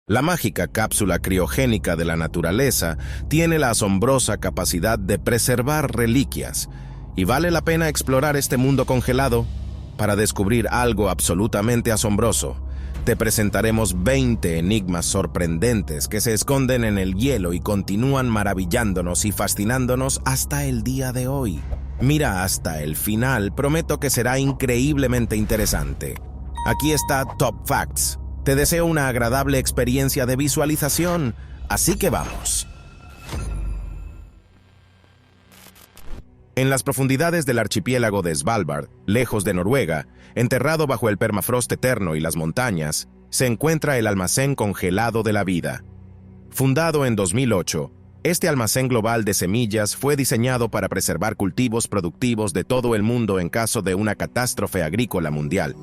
La mágica cápsula criogénica de la naturaleza tiene la asombrosa capacidad de preservar reliquias, y vale la pena explorar este mundo congelado para descubrir algo absolutamente asombroso. Te presentaremos 20 enigmas sorprendentes que se esconden en el hielo y continúan maravillándonos y fascinándonos hasta el día de hoy. Mira hasta el final, prometo que será increíblemente interesante. Aquí está Top Facts. Te deseo una agradable experiencia de visualización, así que vamos. En las profundidades del archipiélago de Svalbard, lejos de Noruega, enterrado bajo el permafrost eterno y las montañas, se encuentra el almacén congelado de la vida. Fundado en 2008, este almacén global de semillas fue diseñado para preservar cultivos productivos de todo el mundo en caso de una catástrofe agrícola mundial.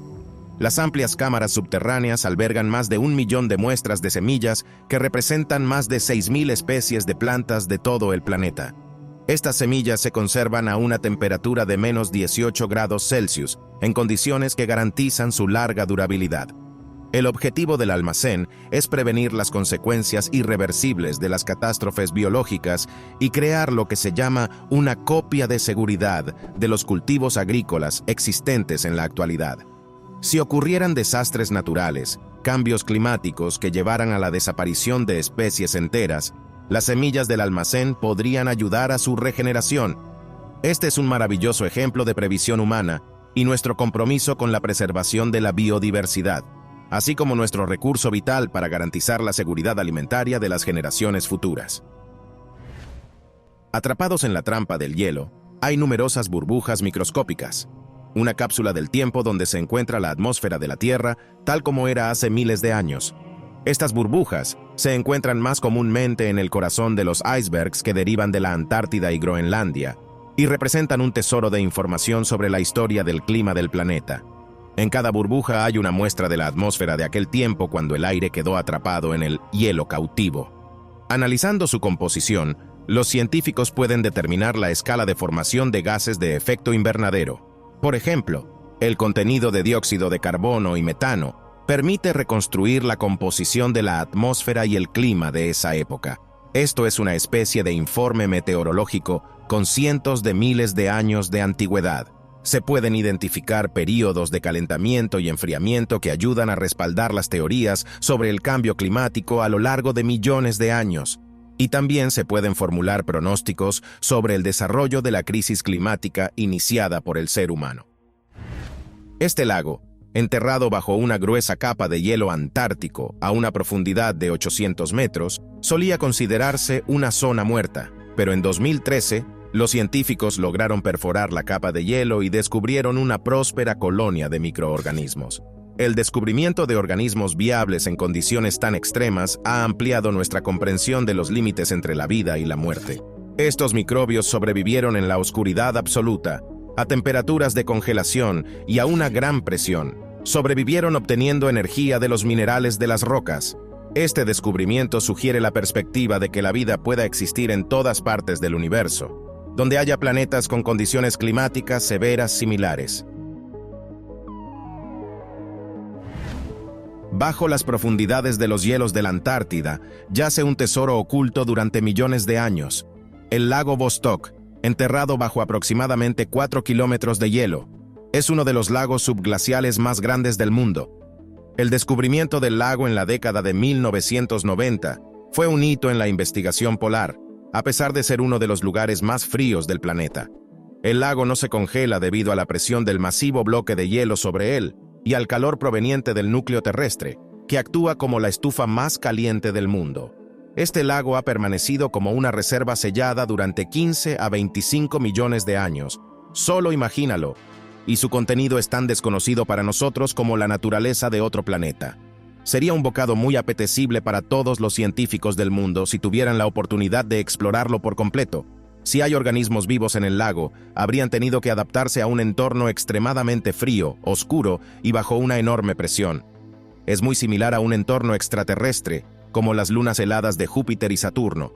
Las amplias cámaras subterráneas albergan más de 1 millón de muestras de semillas que representan más de 6.000 especies de plantas de todo el planeta. Estas semillas se conservan a una temperatura de menos 18 grados Celsius, en condiciones que garantizan su larga durabilidad. El objetivo del almacén es prevenir las consecuencias irreversibles de las catástrofes biológicas y crear lo que se llama una copia de seguridad de los cultivos agrícolas existentes en la actualidad. Si ocurrieran desastres naturales, cambios climáticos que llevaran a la desaparición de especies enteras, las semillas del almacén podrían ayudar a su regeneración. Este es un maravilloso ejemplo de previsión humana y nuestro compromiso con la preservación de la biodiversidad, así como nuestro recurso vital para garantizar la seguridad alimentaria de las generaciones futuras. Atrapados en la trampa del hielo, hay numerosas burbujas microscópicas, una cápsula del tiempo donde se encuentra la atmósfera de la Tierra tal como era hace miles de años. Estas burbujas se encuentran más comúnmente en el corazón de los icebergs que derivan de la Antártida y Groenlandia, y representan un tesoro de información sobre la historia del clima del planeta. En cada burbuja hay una muestra de la atmósfera de aquel tiempo cuando el aire quedó atrapado en el hielo cautivo. Analizando su composición, los científicos pueden determinar la escala de formación de gases de efecto invernadero. Por ejemplo, el contenido de dióxido de carbono y metano permite reconstruir la composición de la atmósfera y el clima de esa época. Esto es una especie de informe meteorológico con cientos de miles de años de antigüedad. Se pueden identificar períodos de calentamiento y enfriamiento que ayudan a respaldar las teorías sobre el cambio climático a lo largo de millones de años. Y también se pueden formular pronósticos sobre el desarrollo de la crisis climática iniciada por el ser humano. Este lago, enterrado bajo una gruesa capa de hielo antártico a una profundidad de 800 metros, solía considerarse una zona muerta, pero en 2013, los científicos lograron perforar la capa de hielo y descubrieron una próspera colonia de microorganismos. El descubrimiento de organismos viables en condiciones tan extremas ha ampliado nuestra comprensión de los límites entre la vida y la muerte. Estos microbios sobrevivieron en la oscuridad absoluta, a temperaturas de congelación y a una gran presión. Sobrevivieron obteniendo energía de los minerales de las rocas. Este descubrimiento sugiere la perspectiva de que la vida pueda existir en todas partes del universo, donde haya planetas con condiciones climáticas severas similares. Bajo las profundidades de los hielos de la Antártida yace un tesoro oculto durante millones de años, el lago Vostok, enterrado bajo aproximadamente 4 kilómetros de hielo. Es uno de los lagos subglaciales más grandes del mundo. El descubrimiento del lago en la década de 1990 fue un hito en la investigación polar, a pesar de ser uno de los lugares más fríos del planeta. El lago no se congela debido a la presión del masivo bloque de hielo sobre él y al calor proveniente del núcleo terrestre, que actúa como la estufa más caliente del mundo. Este lago ha permanecido como una reserva sellada durante 15 a 25 millones de años. Solo imagínalo, y su contenido es tan desconocido para nosotros como la naturaleza de otro planeta. Sería un bocado muy apetecible para todos los científicos del mundo si tuvieran la oportunidad de explorarlo por completo. Si hay organismos vivos en el lago, habrían tenido que adaptarse a un entorno extremadamente frío, oscuro y bajo una enorme presión. Es muy similar a un entorno extraterrestre, como las lunas heladas de Júpiter y Saturno.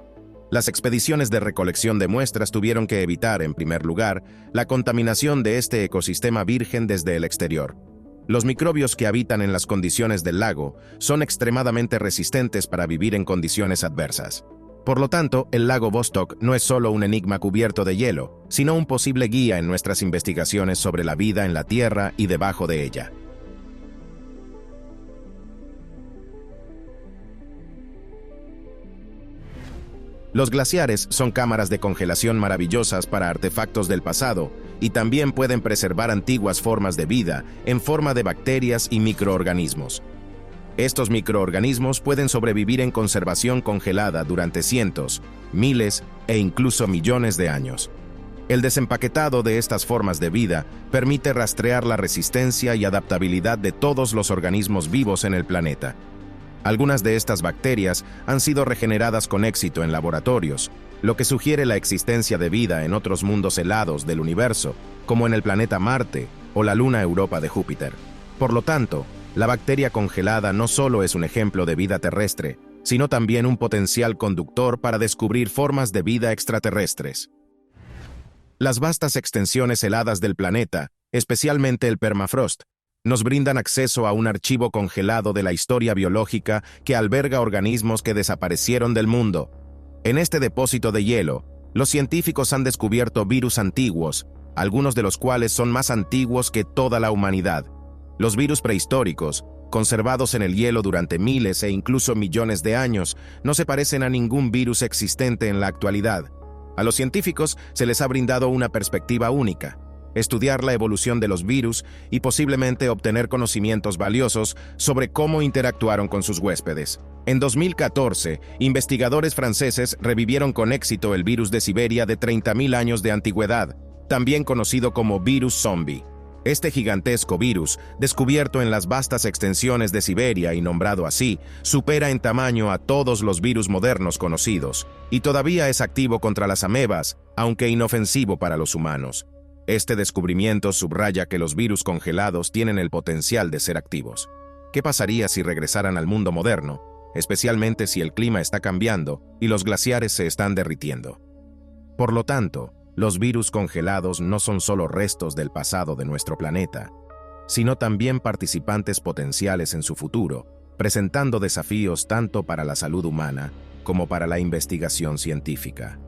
Las expediciones de recolección de muestras tuvieron que evitar, en primer lugar, la contaminación de este ecosistema virgen desde el exterior. Los microbios que habitan en las condiciones del lago son extremadamente resistentes para vivir en condiciones adversas. Por lo tanto, el lago Vostok no es solo un enigma cubierto de hielo, sino un posible guía en nuestras investigaciones sobre la vida en la Tierra y debajo de ella. Los glaciares son cámaras de congelación maravillosas para artefactos del pasado y también pueden preservar antiguas formas de vida en forma de bacterias y microorganismos. Estos microorganismos pueden sobrevivir en conservación congelada durante cientos, miles e incluso millones de años. El desempaquetado de estas formas de vida permite rastrear la resistencia y adaptabilidad de todos los organismos vivos en el planeta. Algunas de estas bacterias han sido regeneradas con éxito en laboratorios, lo que sugiere la existencia de vida en otros mundos helados del universo, como en el planeta Marte o la luna Europa de Júpiter. Por lo tanto, la bacteria congelada no solo es un ejemplo de vida terrestre, sino también un potencial conductor para descubrir formas de vida extraterrestres. Las vastas extensiones heladas del planeta, especialmente el permafrost, nos brindan acceso a un archivo congelado de la historia biológica que alberga organismos que desaparecieron del mundo. En este depósito de hielo, los científicos han descubierto virus antiguos, algunos de los cuales son más antiguos que toda la humanidad. Los virus prehistóricos, conservados en el hielo durante miles e incluso millones de años, no se parecen a ningún virus existente en la actualidad. A los científicos se les ha brindado una perspectiva única: estudiar la evolución de los virus y posiblemente obtener conocimientos valiosos sobre cómo interactuaron con sus huéspedes. En 2014, investigadores franceses revivieron con éxito el virus de Siberia de 30.000 años de antigüedad, también conocido como virus zombie. Este gigantesco virus, descubierto en las vastas extensiones de Siberia y nombrado así, supera en tamaño a todos los virus modernos conocidos, y todavía es activo contra las amebas, aunque inofensivo para los humanos. Este descubrimiento subraya que los virus congelados tienen el potencial de ser activos. ¿Qué pasaría si regresaran al mundo moderno, especialmente si el clima está cambiando y los glaciares se están derritiendo? Por lo tanto, los virus congelados no son solo restos del pasado de nuestro planeta, sino también participantes potenciales en su futuro, presentando desafíos tanto para la salud humana como para la investigación científica.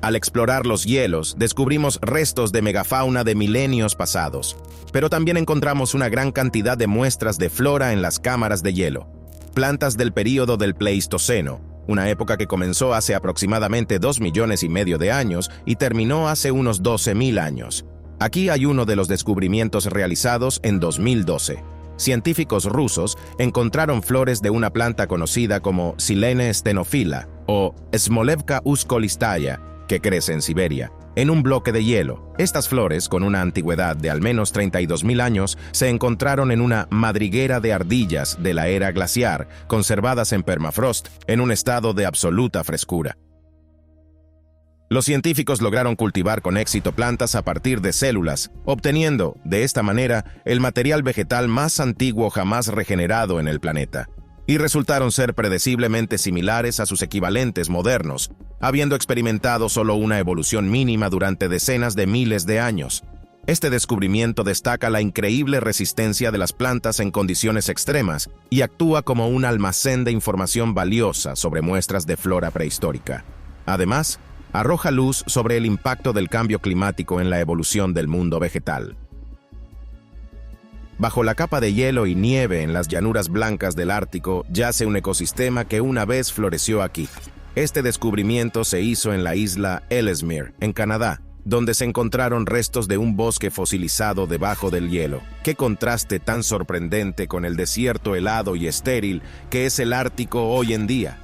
Al explorar los hielos, descubrimos restos de megafauna de milenios pasados, pero también encontramos una gran cantidad de muestras de flora en las cámaras de hielo. Plantas del período del Pleistoceno, una época que comenzó hace aproximadamente 2,5 millones de años y terminó hace unos 12.000 años. Aquí hay uno de los descubrimientos realizados en 2012. Científicos rusos encontraron flores de una planta conocida como Silene stenophila o Smolevka uskolistaya, que crece en Siberia, en un bloque de hielo. Estas flores, con una antigüedad de al menos 32.000 años, se encontraron en una madriguera de ardillas de la era glaciar, conservadas en permafrost, en un estado de absoluta frescura. Los científicos lograron cultivar con éxito plantas a partir de células, obteniendo, de esta manera, el material vegetal más antiguo jamás regenerado en el planeta, y resultaron ser predeciblemente similares a sus equivalentes modernos, habiendo experimentado solo una evolución mínima durante decenas de miles de años. Este descubrimiento destaca la increíble resistencia de las plantas en condiciones extremas y actúa como un almacén de información valiosa sobre muestras de flora prehistórica. Además, arroja luz sobre el impacto del cambio climático en la evolución del mundo vegetal. Bajo la capa de hielo y nieve en las llanuras blancas del Ártico yace un ecosistema que una vez floreció aquí. Este descubrimiento se hizo en la isla Ellesmere, en Canadá, donde se encontraron restos de un bosque fosilizado debajo del hielo. ¡Qué contraste tan sorprendente con el desierto helado y estéril que es el Ártico hoy en día!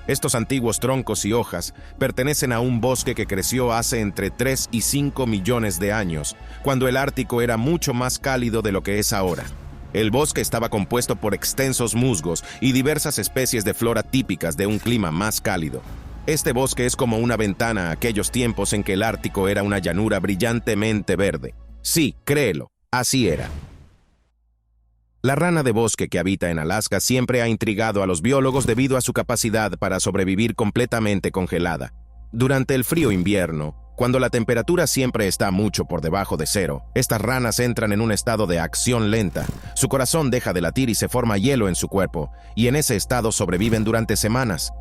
Estos antiguos troncos y hojas pertenecen a un bosque que creció hace entre 3 y 5 millones de años, cuando el Ártico era mucho más cálido de lo que es ahora. El bosque estaba compuesto por extensos musgos y diversas especies de flora típicas de un clima más cálido. Este bosque es como una ventana a aquellos tiempos en que el Ártico era una llanura brillantemente verde. Sí, créelo, así era. La rana de bosque que habita en Alaska siempre ha intrigado a los biólogos debido a su capacidad para sobrevivir completamente congelada. Durante el frío invierno, Cuando la temperatura siempre está mucho por debajo de cero, estas ranas entran en un estado de acción lenta. Su corazón deja de latir y se forma hielo en su cuerpo, y en ese estado sobreviven durante semanas.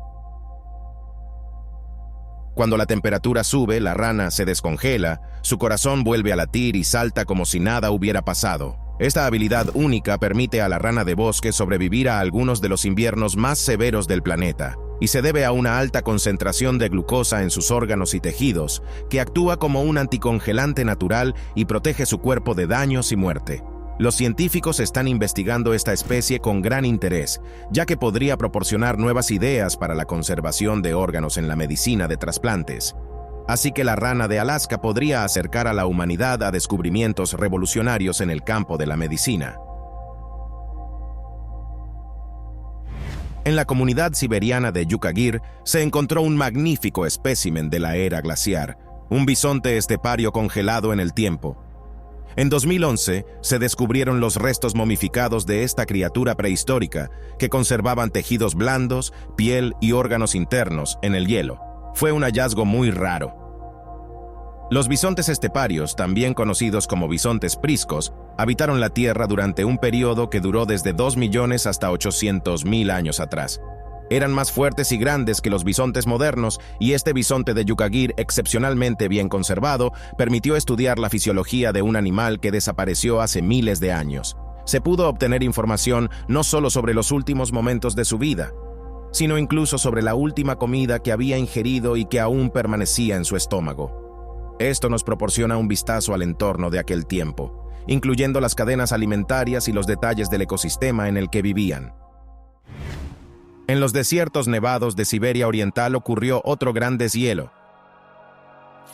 Cuando la temperatura sube, la rana se descongela, su corazón vuelve a latir y salta como si nada hubiera pasado. Esta habilidad única permite a la rana de bosque sobrevivir a algunos de los inviernos más severos del planeta, y se debe a una alta concentración de glucosa en sus órganos y tejidos, que actúa como un anticongelante natural y protege su cuerpo de daños y muerte. Los científicos están investigando esta especie con gran interés, ya que podría proporcionar nuevas ideas para la conservación de órganos en la medicina de trasplantes. Así que la rana de Alaska podría acercar a la humanidad a descubrimientos revolucionarios en el campo de la medicina. En la comunidad siberiana de Yukagir se encontró un magnífico espécimen de la era glaciar, un bisonte estepario congelado en el tiempo. En 2011 se descubrieron los restos momificados de esta criatura prehistórica que conservaban tejidos blandos, piel y órganos internos en el hielo. Fue un hallazgo muy raro. Los bisontes esteparios, también conocidos como bisontes priscos, habitaron la Tierra durante un periodo que duró desde 2 millones hasta 800.000 años atrás. Eran más fuertes y grandes que los bisontes modernos, y este bisonte de Yukagir, excepcionalmente bien conservado, permitió estudiar la fisiología de un animal que desapareció hace miles de años. Se pudo obtener información no solo sobre los últimos momentos de su vida, sino incluso sobre la última comida que había ingerido y que aún permanecía en su estómago. Esto nos proporciona un vistazo al entorno de aquel tiempo, incluyendo las cadenas alimentarias y los detalles del ecosistema en el que vivían. En los desiertos nevados de Siberia Oriental ocurrió otro gran deshielo.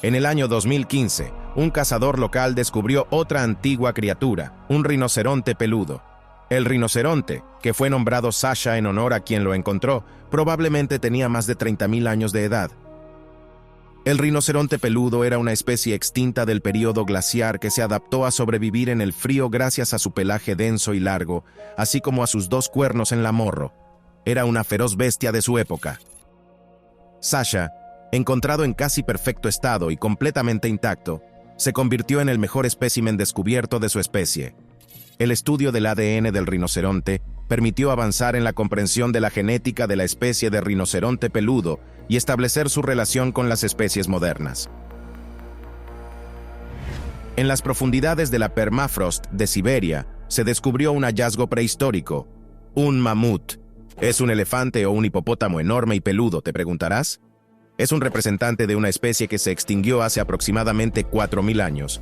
En el año 2015, un cazador local descubrió otra antigua criatura, un rinoceronte peludo. El rinoceronte, que fue nombrado Sasha en honor a quien lo encontró, probablemente tenía más de 30.000 años de edad. El rinoceronte peludo era una especie extinta del período glaciar que se adaptó a sobrevivir en el frío gracias a su pelaje denso y largo, así como a sus 2 cuernos en la morro. Era una feroz bestia de su época. Sasha, encontrado en casi perfecto estado y completamente intacto, se convirtió en el mejor espécimen descubierto de su especie. El estudio del ADN del rinoceronte permitió avanzar en la comprensión de la genética de la especie de rinoceronte peludo y establecer su relación con las especies modernas. En las profundidades de la permafrost de Siberia se descubrió un hallazgo prehistórico, un mamut. ¿Es un elefante o un hipopótamo enorme y peludo?, te preguntarás. Es un representante de una especie que se extinguió hace aproximadamente 4.000 años,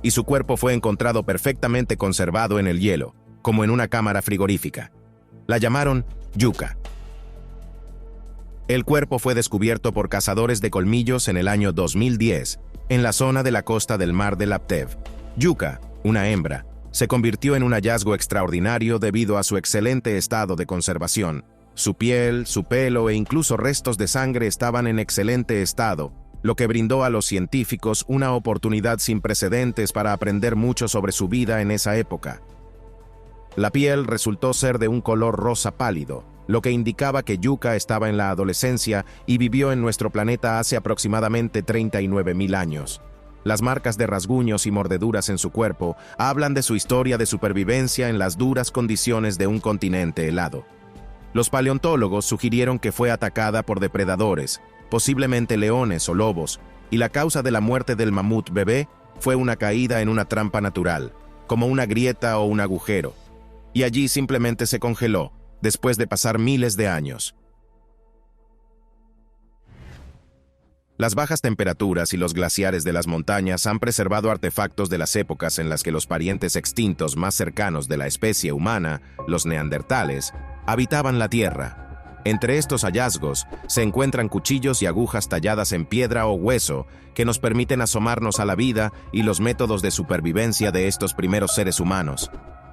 y su cuerpo fue encontrado perfectamente conservado en el hielo, como en una cámara frigorífica. La llamaron yuca. El cuerpo fue descubierto por cazadores de colmillos en el año 2010, en la zona de la costa del mar de Laptev. Yuca, una hembra, se convirtió en un hallazgo extraordinario debido a su excelente estado de conservación. Su piel, su pelo e incluso restos de sangre estaban en excelente estado, lo que brindó a los científicos una oportunidad sin precedentes para aprender mucho sobre su vida en esa época. La piel resultó ser de un color rosa pálido, lo que indicaba que Yuca estaba en la adolescencia y vivió en nuestro planeta hace aproximadamente 39.000 años. Las marcas de rasguños y mordeduras en su cuerpo hablan de su historia de supervivencia en las duras condiciones de un continente helado. Los paleontólogos sugirieron que fue atacada por depredadores, posiblemente leones o lobos, y la causa de la muerte del mamut bebé fue una caída en una trampa natural, como una grieta o un agujero, y allí simplemente se congeló, después de pasar miles de años. Las bajas temperaturas y los glaciares de las montañas han preservado artefactos de las épocas en las que los parientes extintos más cercanos de la especie humana, los neandertales, habitaban la Tierra. Entre estos hallazgos se encuentran cuchillos y agujas talladas en piedra o hueso que nos permiten asomarnos a la vida y los métodos de supervivencia de estos primeros seres humanos.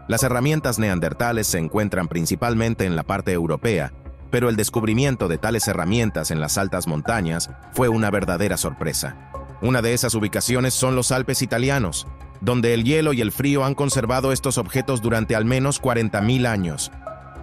Las herramientas neandertales se encuentran principalmente en la parte europea, pero el descubrimiento de tales herramientas en las altas montañas fue una verdadera sorpresa. Una de esas ubicaciones son los Alpes italianos, donde el hielo y el frío han conservado estos objetos durante al menos 40.000 años.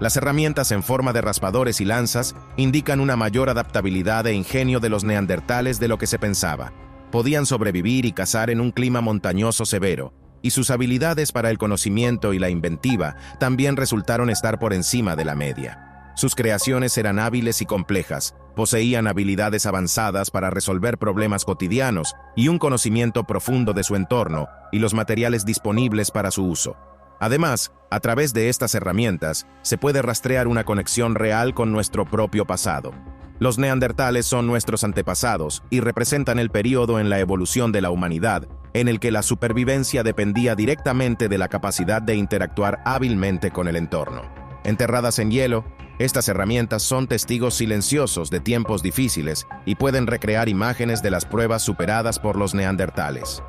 Las herramientas en forma de raspadores y lanzas indican una mayor adaptabilidad e ingenio de los neandertales de lo que se pensaba. podían sobrevivir y cazar en un clima montañoso severo, y sus habilidades para el conocimiento y la inventiva también resultaron estar por encima de la media. Sus creaciones eran hábiles y complejas, poseían habilidades avanzadas para resolver problemas cotidianos y un conocimiento profundo de su entorno y los materiales disponibles para su uso. Además, a través de estas herramientas, se puede rastrear una conexión real con nuestro propio pasado. Los neandertales son nuestros antepasados y representan el período en la evolución de la humanidad en el que la supervivencia dependía directamente de la capacidad de interactuar hábilmente con el entorno. Enterradas en hielo, estas herramientas son testigos silenciosos de tiempos difíciles y pueden recrear imágenes de las pruebas superadas por los neandertales.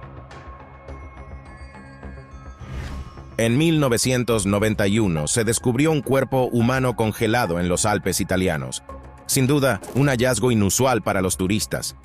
En 1991 se descubrió un cuerpo humano congelado en los Alpes italianos. Sin duda, un hallazgo inusual para los turistas.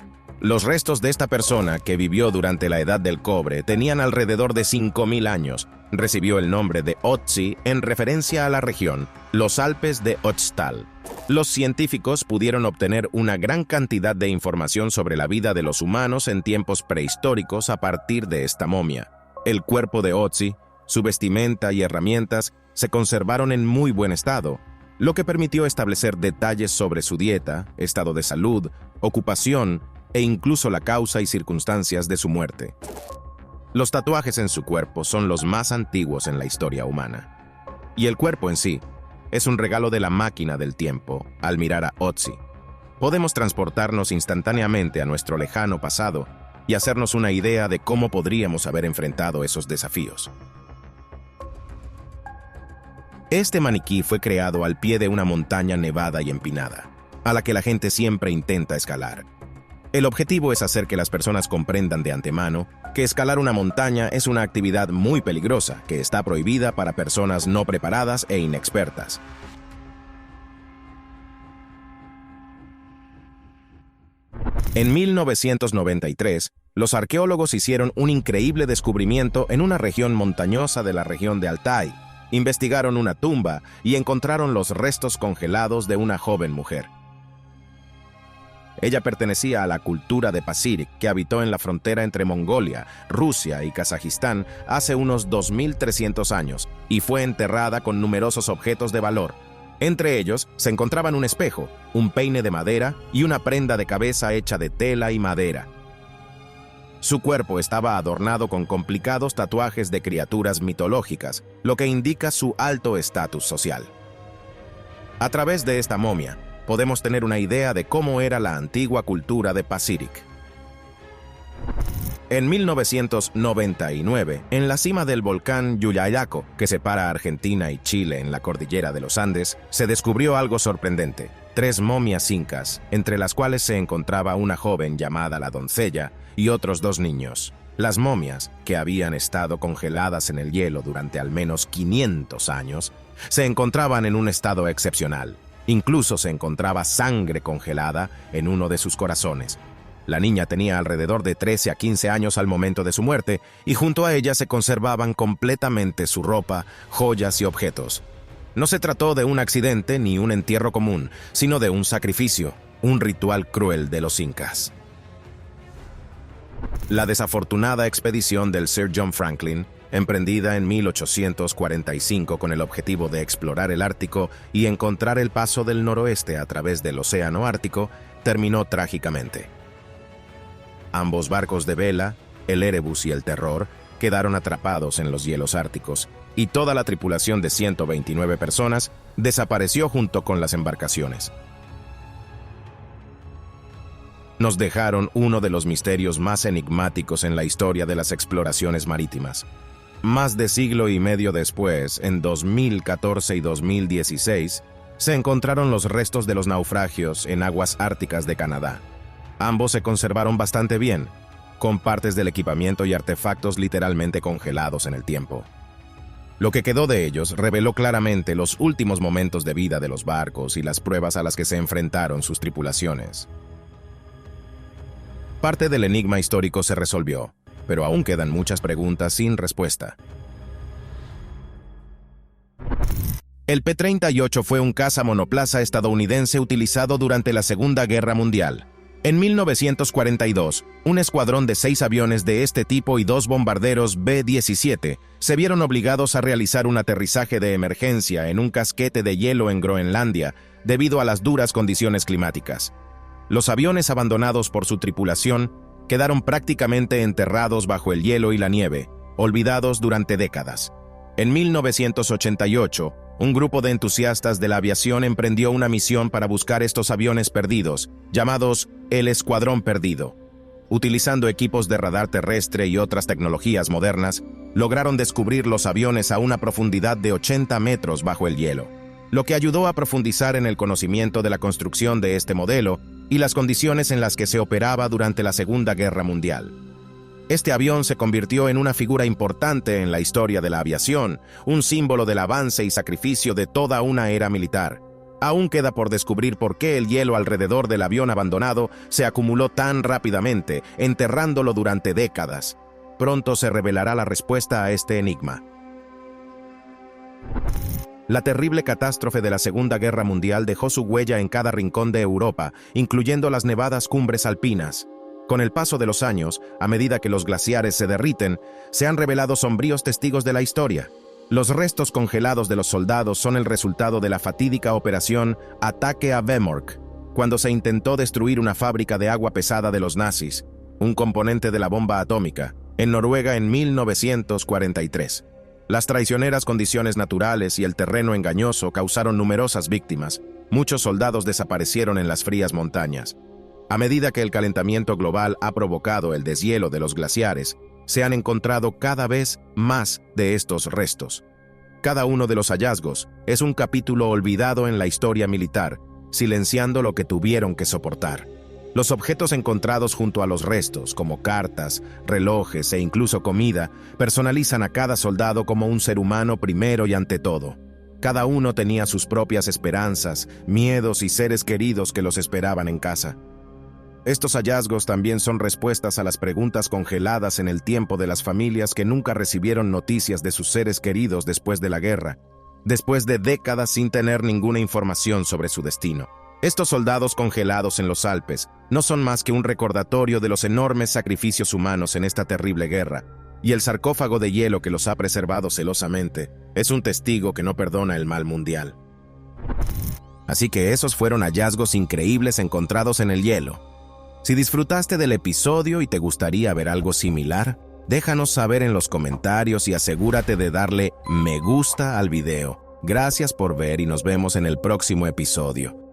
Los restos de esta persona, que vivió durante la Edad del Cobre, tenían alrededor de 5.000 años. Recibió el nombre de Ötzi en referencia a la región, los Alpes de Ötztal. Los científicos pudieron obtener una gran cantidad de información sobre la vida de los humanos en tiempos prehistóricos a partir de esta momia. El cuerpo de Ötzi, su vestimenta y herramientas se conservaron en muy buen estado, lo que permitió establecer detalles sobre su dieta, estado de salud, ocupación e incluso la causa y circunstancias de su muerte. Los tatuajes en su cuerpo son los más antiguos en la historia humana. Y el cuerpo en sí es un regalo de la máquina del tiempo al mirar a Ötzi. Podemos transportarnos instantáneamente a nuestro lejano pasado y hacernos una idea de cómo podríamos haber enfrentado esos desafíos. Este maniquí fue creado al pie de una montaña nevada y empinada, a la que la gente siempre intenta escalar. El objetivo es hacer que las personas comprendan de antemano que escalar una montaña es una actividad muy peligrosa que está prohibida para personas no preparadas e inexpertas. En 1993, los arqueólogos hicieron un increíble descubrimiento en una región montañosa de la región de Altai. Investigaron una tumba y encontraron los restos congelados de una joven mujer. Ella pertenecía a la cultura de Pazyryk, que habitó en la frontera entre Mongolia, Rusia y Kazajistán hace unos 2.300 años y fue enterrada con numerosos objetos de valor. Entre ellos se encontraban un espejo, un peine de madera y una prenda de cabeza hecha de tela y madera. Su cuerpo estaba adornado con complicados tatuajes de criaturas mitológicas, lo que indica su alto estatus social. A través de esta momia, podemos tener una idea de cómo era la antigua cultura de Pazyryk. En 1999, en la cima del volcán Llullaillaco, que separa a Argentina y Chile en la cordillera de los Andes, se descubrió algo sorprendente: 3 momias incas, entre las cuales se encontraba una joven llamada la Doncella y otros 2 niños. Las momias, que habían estado congeladas en el hielo durante al menos 500 años, se encontraban en un estado excepcional. Incluso se encontraba sangre congelada en uno de sus corazones. La niña tenía alrededor de 13 a 15 años al momento de su muerte, y junto a ella se conservaban completamente su ropa, joyas y objetos. No se trató de un accidente ni un entierro común, sino de un sacrificio, un ritual cruel de los incas. La desafortunada expedición del Sir John Franklin, emprendida en 1845 con el objetivo de explorar el Ártico y encontrar el paso del noroeste a través del Océano Ártico, terminó trágicamente. Ambos barcos de vela, el Erebus y el Terror, quedaron atrapados en los hielos árticos, y toda la tripulación de 129 personas desapareció junto con las embarcaciones. Nos dejaron uno de los misterios más enigmáticos en la historia de las exploraciones marítimas. Más de siglo y medio después, en 2014 y 2016, se encontraron los restos de los naufragios en aguas árticas de Canadá. Ambos se conservaron bastante bien, con partes del equipamiento y artefactos literalmente congelados en el tiempo. Lo que quedó de ellos reveló claramente los últimos momentos de vida de los barcos y las pruebas a las que se enfrentaron sus tripulaciones. Parte del enigma histórico se resolvió, pero aún quedan muchas preguntas sin respuesta. El P-38 fue un caza monoplaza estadounidense utilizado durante la Segunda Guerra Mundial. En 1942, un escuadrón de 6 aviones de este tipo y 2 bombarderos B-17 se vieron obligados a realizar un aterrizaje de emergencia en un casquete de hielo en Groenlandia debido a las duras condiciones climáticas. Los aviones abandonados por su tripulación quedaron prácticamente enterrados bajo el hielo y la nieve, olvidados durante décadas. En 1988, un grupo de entusiastas de la aviación emprendió una misión para buscar estos aviones perdidos, llamados el Escuadrón Perdido. Utilizando equipos de radar terrestre y otras tecnologías modernas, lograron descubrir los aviones a una profundidad de 80 metros bajo el hielo, lo que ayudó a profundizar en el conocimiento de la construcción de este modelo y las condiciones en las que se operaba durante la Segunda Guerra Mundial. Este avión se convirtió en una figura importante en la historia de la aviación, un símbolo del avance y sacrificio de toda una era militar. Aún queda por descubrir por qué el hielo alrededor del avión abandonado se acumuló tan rápidamente, enterrándolo durante décadas. Pronto se revelará la respuesta a este enigma. La terrible catástrofe de la Segunda Guerra Mundial dejó su huella en cada rincón de Europa, incluyendo las nevadas cumbres alpinas. Con el paso de los años, a medida que los glaciares se derriten, se han revelado sombríos testigos de la historia. Los restos congelados de los soldados son el resultado de la fatídica operación Ataque a Vemork, cuando se intentó destruir una fábrica de agua pesada de los nazis, un componente de la bomba atómica, en Noruega en 1943. Las traicioneras condiciones naturales y el terreno engañoso causaron numerosas víctimas. Muchos soldados desaparecieron en las frías montañas. A medida que el calentamiento global ha provocado el deshielo de los glaciares, se han encontrado cada vez más de estos restos. Cada uno de los hallazgos es un capítulo olvidado en la historia militar, silenciando lo que tuvieron que soportar. Los objetos encontrados junto a los restos, como cartas, relojes e incluso comida, personalizan a cada soldado como un ser humano primero y ante todo. Cada uno tenía sus propias esperanzas, miedos y seres queridos que los esperaban en casa. Estos hallazgos también son respuestas a las preguntas congeladas en el tiempo de las familias que nunca recibieron noticias de sus seres queridos después de la guerra, después de décadas sin tener ninguna información sobre su destino. Estos soldados congelados en los Alpes no son más que un recordatorio de los enormes sacrificios humanos en esta terrible guerra, y el sarcófago de hielo que los ha preservado celosamente es un testigo que no perdona el mal mundial. Así que esos fueron hallazgos increíbles encontrados en el hielo. Si disfrutaste del episodio y te gustaría ver algo similar, déjanos saber en los comentarios y asegúrate de darle me gusta al video. Gracias por ver y nos vemos en el próximo episodio.